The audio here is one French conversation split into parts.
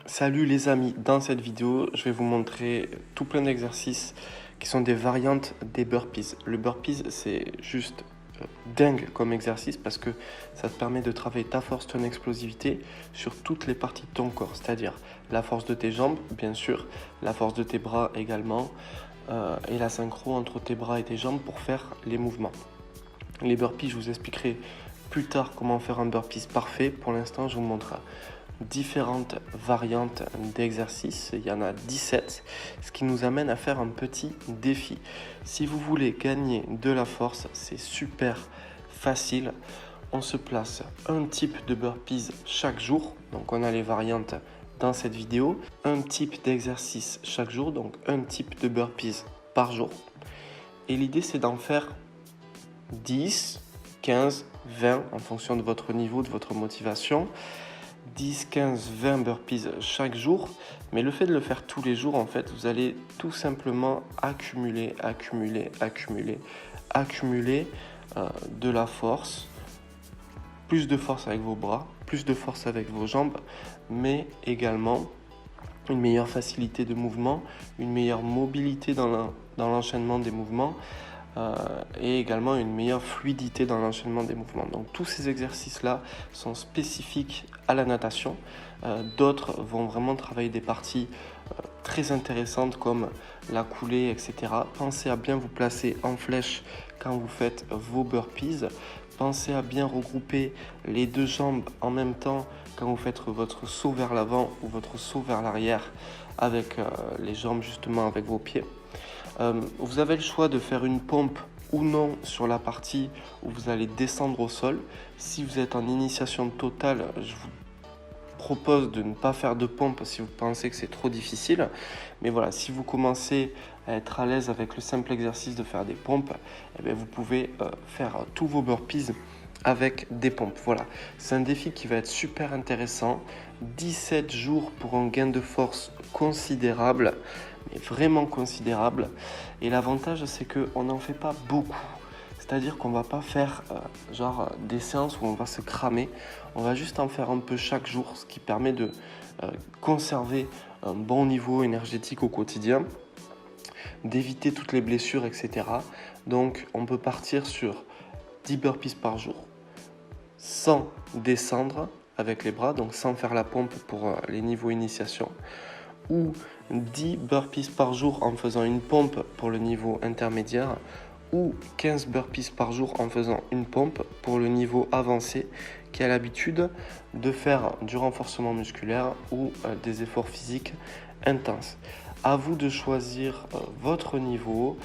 Salut les amis, dans cette vidéo, je vais vous montrer tout plein d'exercices qui sont des variantes des burpees. Le burpees, c'est juste dingue comme exercice parce que ça te permet de travailler ta force, ton explosivité sur toutes les parties de ton corps, c'est-à-dire la force de tes jambes, bien sûr, la force de tes bras également, et la synchro entre tes bras et tes jambes pour faire les mouvements. Les burpees, je vous expliquerai plus tard comment faire un burpees parfait. Pour l'instant, je vous montre différentes variantes d'exercices. Il y en a 17, ce qui nous amène à faire un petit défi. Si vous voulez gagner de la force, c'est super facile. On se place un type de burpees chaque jour. Donc on a les variantes dans cette vidéo. Un type d'exercice chaque jour, donc un type de burpees par jour. Et l'idée, c'est d'en faire 10, 15, 20 en fonction de votre niveau, de votre motivation. 10, 15, 20 burpees chaque jour. Mais le fait de le faire tous les jours, en fait, vous allez tout simplement accumuler de la force. Plus de force avec vos bras, plus de force avec vos jambes, mais également une meilleure facilité de mouvement, une meilleure mobilité dans l'enchaînement des mouvements. Et également une meilleure fluidité dans l'enchaînement des mouvements. Donc tous ces exercices-là sont spécifiques à la natation. D'autres vont vraiment travailler des parties très intéressantes comme la coulée, etc. Pensez à bien vous placer en flèche quand vous faites vos burpees. Pensez à bien regrouper les deux jambes en même temps quand vous faites votre saut vers l'avant ou votre saut vers l'arrière avec les jambes justement avec vos pieds. Vous avez le choix de faire une pompe ou non sur la partie où vous allez descendre au sol. Si vous êtes en initiation totale, je vous propose de ne pas faire de pompe si vous pensez que c'est trop difficile. Mais voilà, si vous commencez à être à l'aise avec le simple exercice de faire des pompes, eh bien vous pouvez faire tous vos burpees avec des pompes. Voilà, c'est un défi qui va être super intéressant. 17 jours pour un gain de force considérable, mais vraiment considérable. Et l'avantage, c'est qu'on n'en fait pas beaucoup. C'est-à-dire qu'on ne va pas faire des séances où on va se cramer. On va juste en faire un peu chaque jour, ce qui permet de conserver un bon niveau énergétique au quotidien, d'éviter toutes les blessures, etc. Donc on peut partir sur 10 burpees par jour, sans descendre avec les bras, donc sans faire la pompe pour les niveaux initiation, ou 10 burpees par jour en faisant une pompe pour le niveau intermédiaire, ou 15 burpees par jour en faisant une pompe pour le niveau avancé qui a l'habitude de faire du renforcement musculaire ou des efforts physiques intenses. À vous de choisir votre niveau.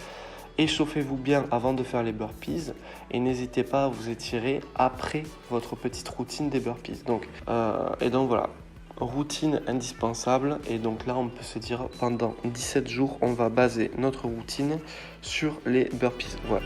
Échauffez-vous bien avant de faire les burpees et n'hésitez pas à vous étirer après votre petite routine des burpees. Donc voilà, routine indispensable. Et donc là, on peut se dire pendant 17 jours, on va baser notre routine sur les burpees. Voilà.